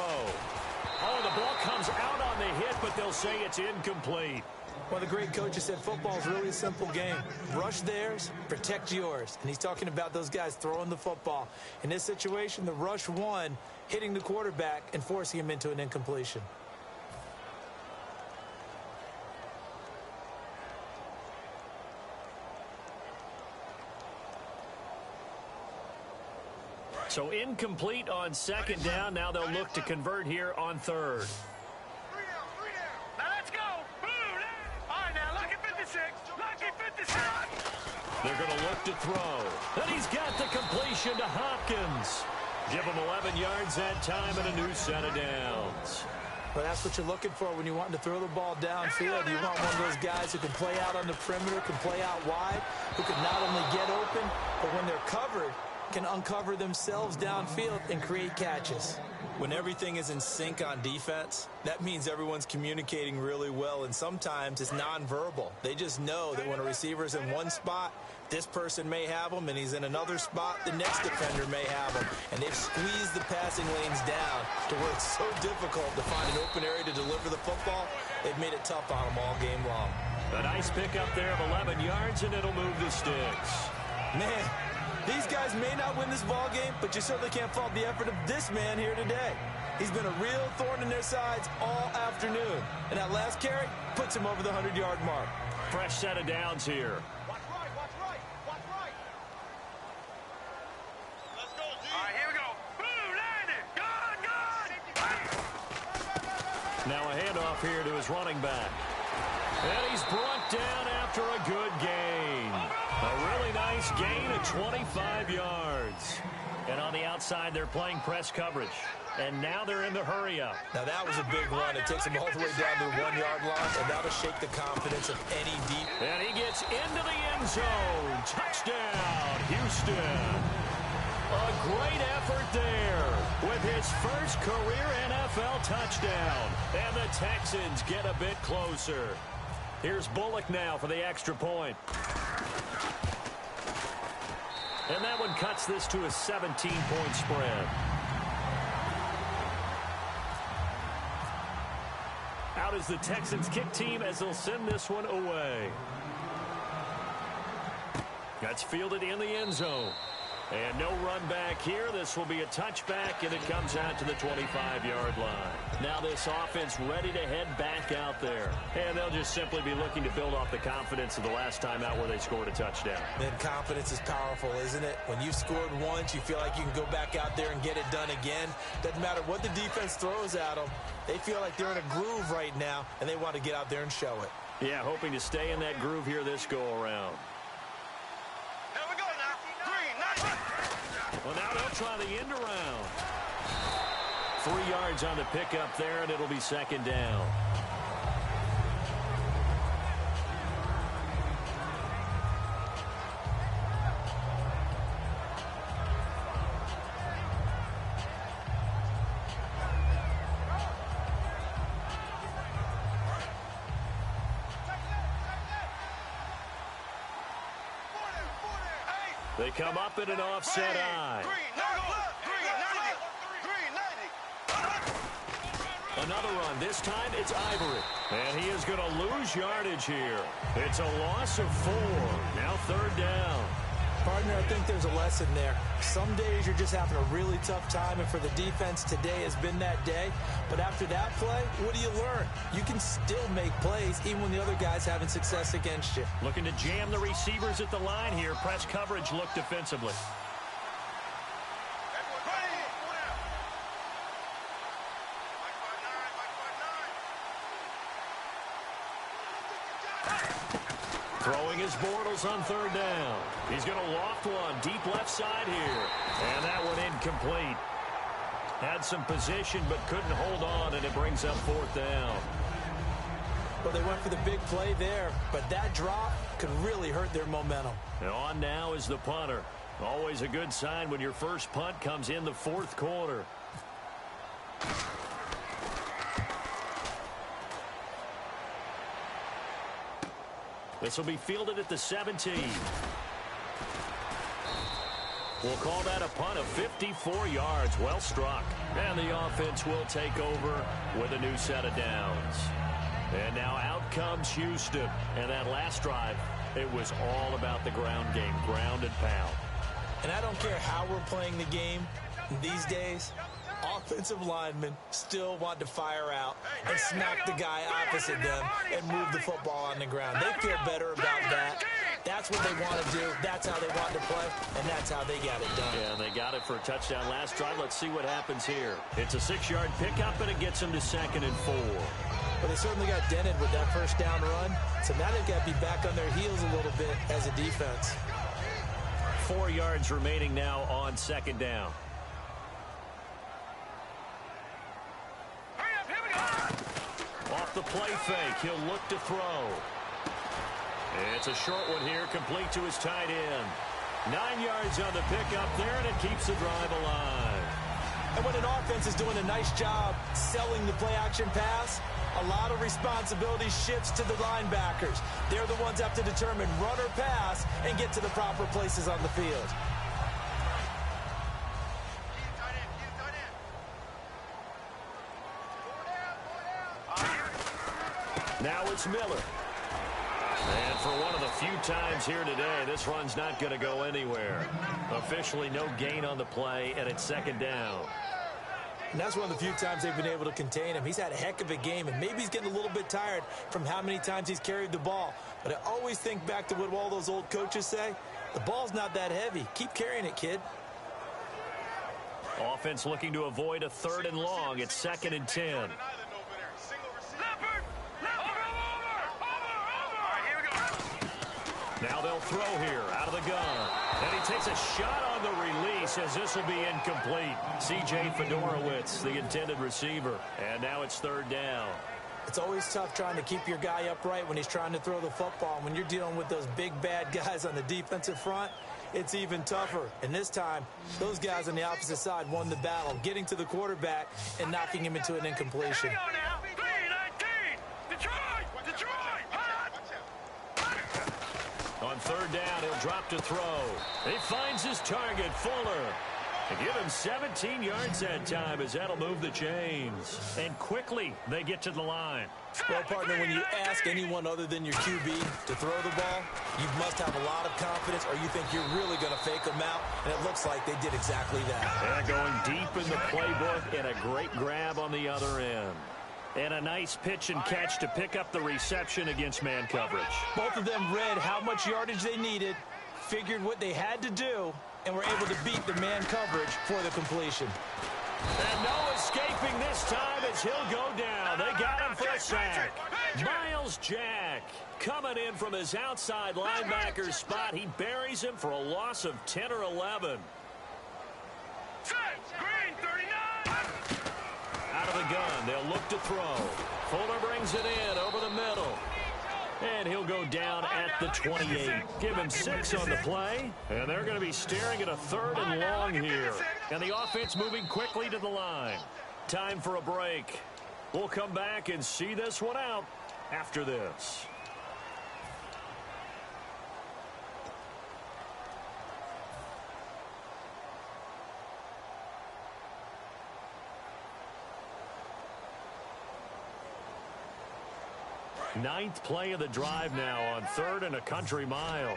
Oh, the ball comes out on the hit, but they'll say it's incomplete. One of the great coaches said football is really a simple game. Rush theirs, protect yours. And he's talking about those guys throwing the football. In this situation, the rush won, hitting the quarterback and forcing him into an incompletion. So incomplete on second down. Now they'll look to convert here on third. Now let's go. All right, now lucky 56. Lucky 56. They're going to look to throw. And he's got the completion to Hopkins. Give him 11 yards that time and a new set of downs. Well, that's what you're looking for when you want to throw the ball downfield. You want one of those guys who can play out on the perimeter, can play out wide, who can not only get open, but when they're covered, can uncover themselves downfield and create catches. When everything is in sync on defense, that means everyone's communicating really well, and sometimes it's nonverbal. They just know that when a receiver's in one spot, this person may have him, and he's in another spot, the next defender may have him. And they've squeezed the passing lanes down to where it's so difficult to find an open area to deliver the football. They've made it tough on them all game long. A nice pickup there of 11 yards, and it'll move the sticks. Man, these guys may not win this ball game, but you certainly can't fault the effort of this man here today. He's been a real thorn in their sides all afternoon. And that last carry puts him over the 100-yard mark. Fresh set of downs here. Watch right, watch right, watch right. Let's go, G. All right, here we go. Boom, landed. Good. Now a handoff here to his running back. And he's brought down after a good gain. A really nice gain of 25 yards. And on the outside, they're playing press coverage. And now they're in the hurry-up. Now, that was a big run. It takes him all the way down to the 1-yard line, and that'll shake the confidence of any deep. And he gets into the end zone. Touchdown, Houston. A great effort there with his first career NFL touchdown. And the Texans get a bit closer. Here's Bullock now for the extra point. And that one cuts this to a 17-point spread. Out is the Texans kick team as they'll send this one away. That's fielded in the end zone. And no run back here. This will be a touchback, and it comes out to the 25-yard line. Now this offense ready to head back out there. And they'll just simply be looking to build off the confidence of the last time out where they scored a touchdown. Man, confidence is powerful, isn't it? When you've scored once, you feel like you can go back out there and get it done again. Doesn't matter what the defense throws at them. They feel like they're in a groove right now, and they want to get out there and show it. Yeah, hoping to stay in that groove here this go-around. Here we go now. Green, 90. Well, now they'll try the end around. 3 yards on the pickup there, and it'll be second down. They come up in an offset eye. Another run. This time it's Ivory. And he is going to lose yardage here. It's a loss of 4. Now third down. Partner, I think there's a lesson there. Some days you're just having a really tough time, and for the defense, today has been that day. But after that play, what do you learn? You can still make plays even when the other guy's having success against you. Looking to jam the receivers at the line here. Press coverage look defensively. Throwing his Bortles on third down. He's going to loft one deep left side here. And that one incomplete. Had some position but couldn't hold on, and it brings up fourth down. Well, they went for the big play there, but that drop could really hurt their momentum. And on now is the punter. Always a good sign when your first punt comes in the fourth quarter. This will be fielded at the 17. We'll call that a punt of 54 yards. Well struck. And the offense will take over with a new set of downs. And now out comes Houston. And that last drive, it was all about the ground game, ground and pound. And I don't care how we're playing the game these days, offensive linemen still want to fire out and smack the guy opposite them and move the football on the ground. They feel better about that. That's what they want to do. That's how they want to play, and that's how they got it done. Yeah, and they got it for a touchdown last drive. Let's see what happens here. It's a 6-yard pickup, and it gets them to 2nd and 4. Well, they certainly got dented with that first down run, so now they've got to be back on their heels a little bit as a defense. 4 yards remaining now on 2nd down. Off the play fake, he'll look to throw. It's a short one here, complete to his tight end. 9 yards on the pickup there, and it keeps the drive alive. And when an offense is doing a nice job selling the play-action pass, a lot of responsibility shifts to the linebackers. They're the ones that have to determine run or pass and get to the proper places on the field. Now it's Miller. And for one of the few times here today, this run's not going to go anywhere. Officially no gain on the play, and it's 2nd down. And that's one of the few times they've been able to contain him. He's had a heck of a game, and maybe he's getting a little bit tired from how many times he's carried the ball. But I always think back to what all those old coaches say. The ball's not that heavy. Keep carrying it, kid. Offense looking to avoid a 3rd and long. It's 2nd and 10. Now they'll throw here out of the gun. And he takes a shot on the release as this will be incomplete. C.J. Fedorowicz, the intended receiver. And now it's 3rd down. It's always tough trying to keep your guy upright when he's trying to throw the football. When you're dealing with those big, bad guys on the defensive front, it's even tougher. And this time, those guys on the opposite side won the battle, getting to the quarterback and knocking him into an incompletion. On 3rd down, he'll drop to throw. He finds his target, Fuller. And give him 17 yards that time as that'll move the chains. And quickly, they get to the line. Well, partner, when you ask anyone other than your QB to throw the ball, you must have a lot of confidence or you think you're really going to fake them out, and it looks like they did exactly that. And going deep in the playbook and a great grab on the other end. And a nice pitch and catch to pick up the reception against man coverage. Both of them read how much yardage they needed, figured what they had to do, and were able to beat the man coverage for the completion. And no escaping this time as he'll go down. They got him for a sack. Miles Jack coming in from his outside linebacker spot. He buries him for a loss of 10 or 11. Green, 39. Out of the gun, they'll look to throw. Fuller brings it in over the middle. And he'll go down at the 28. Give him 6 on the play. And they're going to be staring at a 3rd and long here. And the offense moving quickly to the line. Time for a break. We'll come back and see this one out after this. Ninth play of the drive now on 3rd and a country mile.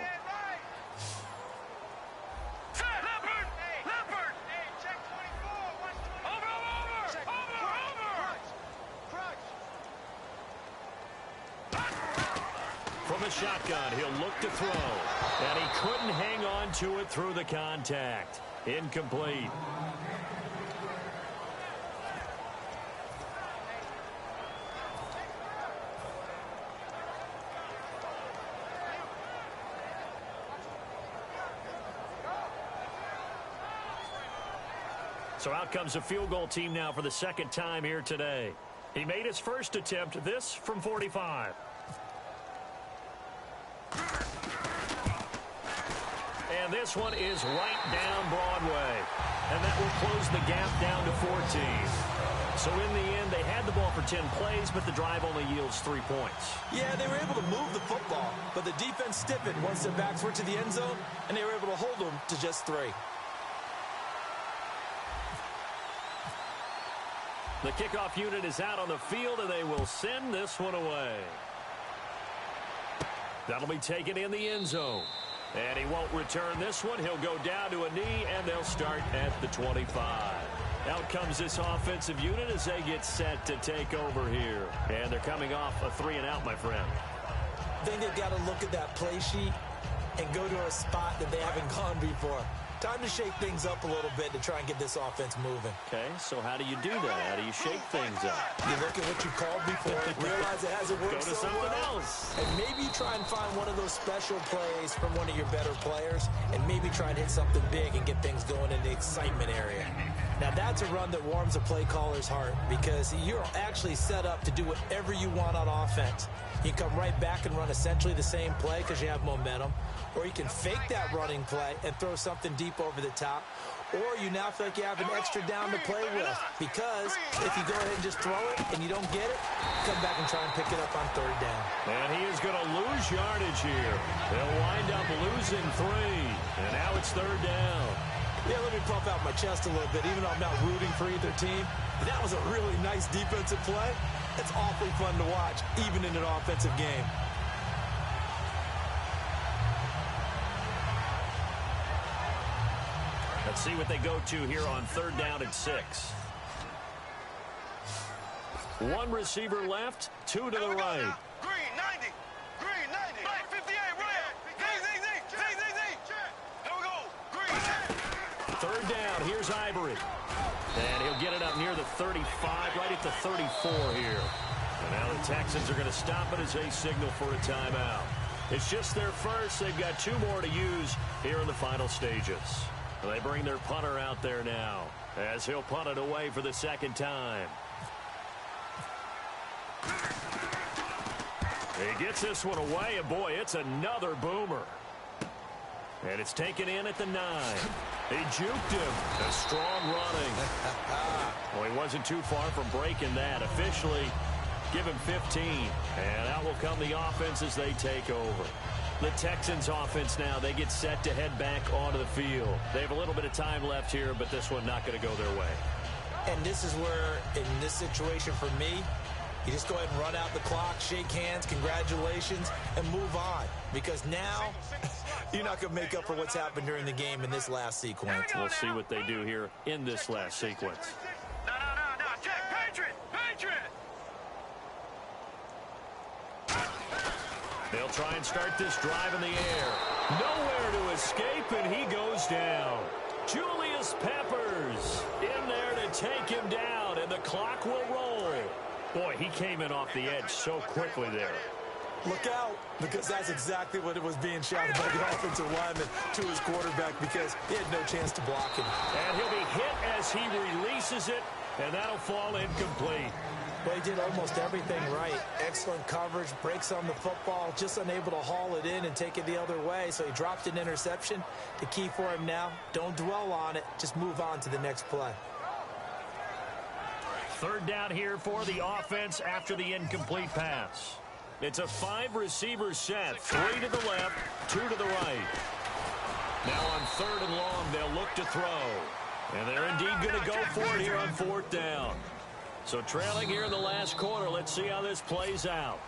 From the shotgun, he'll look to throw. And he couldn't hang on to it through the contact. Incomplete. So out comes a field goal team now for the second time here today. He made his first attempt, this from 45. And this one is right down Broadway. And that will close the gap down to 14. So in the end, they had the ball for 10 plays, but the drive only yields 3 points. Yeah, they were able to move the football, but the defense stiffened once their backs were to the end zone, and they were able to hold them to just 3. The kickoff unit is out on the field, and they will send this one away. That'll be taken in the end zone. And he won't return this one. He'll go down to a knee, and they'll start at the 25. Out comes this offensive unit as they get set to take over here. And they're coming off a 3-and-out, my friend. I think they've got to look at that play sheet and go to a spot that they haven't gone before. Time to shake things up a little bit to try and get this offense moving. Okay, so how do you do that? How do you shake things up? You look at what you called before, realize it hasn't worked Go to so something well, else. and maybe try and find one of those special plays from one of your better players, and maybe try and hit something big and get things going in the excitement area. Now, that's a run that warms a play caller's heart because you're actually set up to do whatever you want on offense. You come right back and run essentially the same play because you have momentum, or you can fake that running play and throw something deep over the top, or you now feel like you have an extra down to play with because if you go ahead and just throw it and you don't get it, come back and try and pick it up on 3rd down. And he is going to lose yardage here. They'll wind up losing 3, and now it's 3rd down. Yeah, let me pump out my chest a little bit, even though I'm not rooting for either team. That was a really nice defensive play. It's awfully fun to watch, even in an offensive game. Let's see what they go to here on 3rd down and 6. 1 receiver left, 2 to the right. Green 90. Green 90. Black 58 red. Zing, zing, zing. Zing, zing, zing. Here we go. Green 10. 3rd down, here's Ivory. And he'll get it up near the 35, right at the 34 here. And now the Texans are going to stop it as they signal for a timeout. It's just their first. They've got 2 more to use here in the final stages. They bring their punter out there now as he'll punt it away for the 2nd time. He gets this one away, and boy, it's another boomer. And it's taken in at the 9. He juked him. A strong running. Well, he wasn't too far from breaking that. Officially, give him 15. And out will come the offense as they take over. The Texans offense now, they get set to head back onto the field. They have a little bit of time left here, but this one not going to go their way. And this is where, in this situation for me, you just go ahead and run out the clock, shake hands, congratulations, and move on. Because now, you're not going to make up for what's happened during the game in this last sequence. We'll see what they do here in this last sequence. No. Check. Patriot. They'll try and start this drive in the air. Nowhere to escape, and he goes down. Julius Peppers in there to take him down, and the clock will roll. Boy, he came in off the edge so quickly there. Look out, because that's exactly what it was being shouted by the offensive lineman to his quarterback because he had no chance to block him. And he'll be hit as he releases it, and that'll fall incomplete. Well, he did almost everything right. Excellent coverage, breaks on the football, just unable to haul it in and take it the other way. So he dropped an interception. The key for him now, don't dwell on it. Just move on to the next play. 3rd down here for the offense after the incomplete pass. It's a 5-receiver set. 3 to the left, 2 to the right. Now on 3rd and long, they'll look to throw. And they're indeed going to go for it here on 4th down. So trailing here in the last quarter, let's see how this plays out.